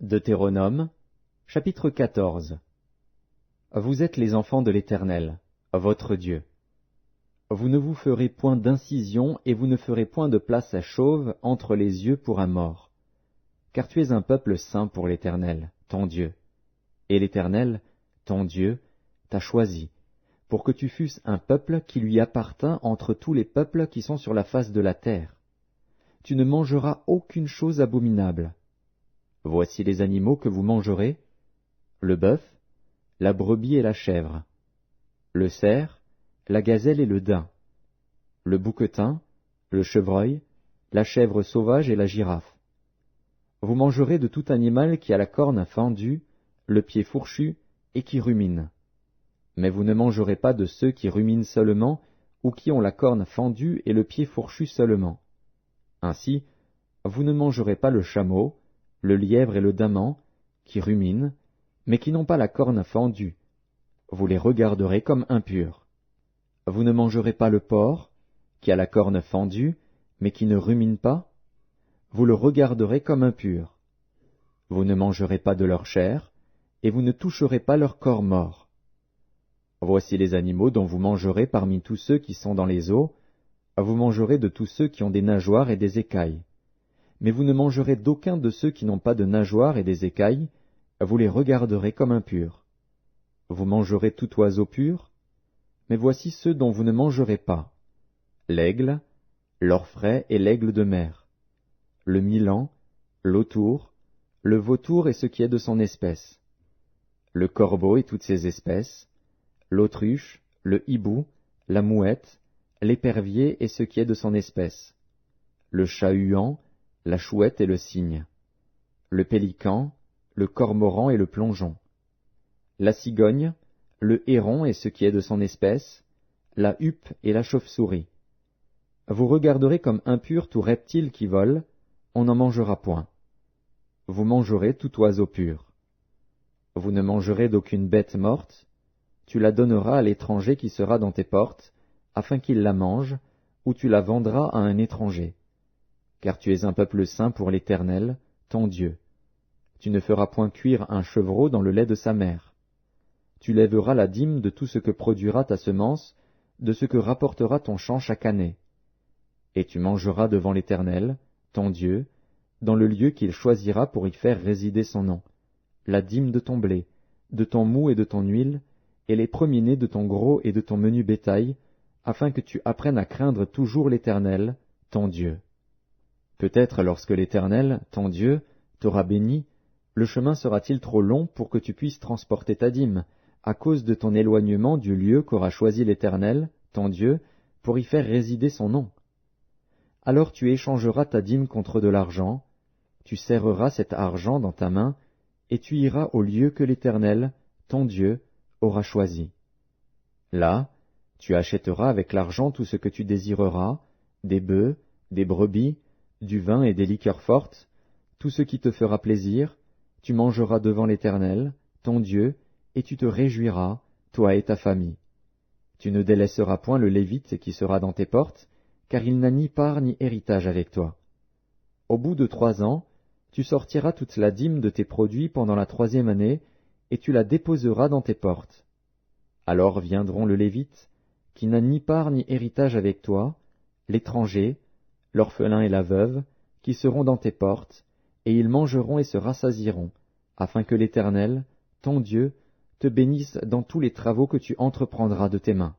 Deutéronome, chapitre 14. Vous êtes les enfants de l'Éternel, votre Dieu. Vous ne vous ferez point d'incision et vous ne ferez point de place à chauve entre les yeux pour un mort. Car tu es un peuple saint pour l'Éternel, ton Dieu. Et l'Éternel, ton Dieu, t'a choisi, pour que tu fusses un peuple qui lui appartint entre tous les peuples qui sont sur la face de la terre. Tu ne mangeras aucune chose abominable. Voici les animaux que vous mangerez, le bœuf, la brebis et la chèvre, le cerf, la gazelle et le daim, le bouquetin, le chevreuil, la chèvre sauvage et la girafe. Vous mangerez de tout animal qui a la corne fendue, le pied fourchu et qui rumine. Mais vous ne mangerez pas de ceux qui ruminent seulement, ou qui ont la corne fendue et le pied fourchu seulement. Ainsi, vous ne mangerez pas le chameau, le lièvre et le daman, qui ruminent, mais qui n'ont pas la corne fendue. Vous les regarderez comme impurs. Vous ne mangerez pas le porc, qui a la corne fendue, mais qui ne rumine pas. Vous le regarderez comme impur. Vous ne mangerez pas de leur chair, et vous ne toucherez pas leur corps mort. Voici les animaux dont vous mangerez parmi tous ceux qui sont dans les eaux. Vous mangerez de tous ceux qui ont des nageoires et des écailles. Mais vous ne mangerez d'aucun de ceux qui n'ont pas de nageoires et des écailles, vous les regarderez comme impurs. Vous mangerez tout oiseau pur, mais voici ceux dont vous ne mangerez pas: l'aigle, l'orfraie et l'aigle de mer, le milan, l'autour, le vautour et ce qui est de son espèce, le corbeau et toutes ses espèces, l'autruche, le hibou, la mouette, l'épervier et ce qui est de son espèce, le chat-huant, la chouette et le cygne, le pélican, le cormoran et le plongeon, la cigogne, le héron et ce qui est de son espèce, la huppe et la chauve-souris. Vous regarderez comme impur tout reptile qui vole, on n'en mangera point. Vous mangerez tout oiseau pur. Vous ne mangerez d'aucune bête morte, tu la donneras à l'étranger qui sera dans tes portes, afin qu'il la mange, ou tu la vendras à un étranger. Car tu es un peuple saint pour l'Éternel, ton Dieu. Tu ne feras point cuire un chevreau dans le lait de sa mère. Tu lèveras la dîme de tout ce que produira ta semence, de ce que rapportera ton champ chaque année. Et tu mangeras devant l'Éternel, ton Dieu, dans le lieu qu'il choisira pour y faire résider son nom, la dîme de ton blé, de ton moût et de ton huile, et les premiers-nés de ton gros et de ton menu bétail, afin que tu apprennes à craindre toujours l'Éternel, ton Dieu. Peut-être lorsque l'Éternel, ton Dieu, t'aura béni, le chemin sera-t-il trop long pour que tu puisses transporter ta dîme, à cause de ton éloignement du lieu qu'aura choisi l'Éternel, ton Dieu, pour y faire résider son nom. Alors tu échangeras ta dîme contre de l'argent, tu serreras cet argent dans ta main, et tu iras au lieu que l'Éternel, ton Dieu, aura choisi. Là, tu achèteras avec l'argent tout ce que tu désireras, des bœufs, des brebis, du vin et des liqueurs fortes, tout ce qui te fera plaisir, tu mangeras devant l'Éternel, ton Dieu, et tu te réjouiras, toi et ta famille. Tu ne délaisseras point le Lévite qui sera dans tes portes, car il n'a ni part ni héritage avec toi. Au bout de 3 ans, tu sortiras toute la dîme de tes produits pendant la 3e année, et tu la déposeras dans tes portes. Alors viendront le Lévite, qui n'a ni part ni héritage avec toi, l'étranger, l'orphelin et la veuve, qui seront dans tes portes, et ils mangeront et se rassasieront, afin que l'Éternel, ton Dieu, te bénisse dans tous les travaux que tu entreprendras de tes mains.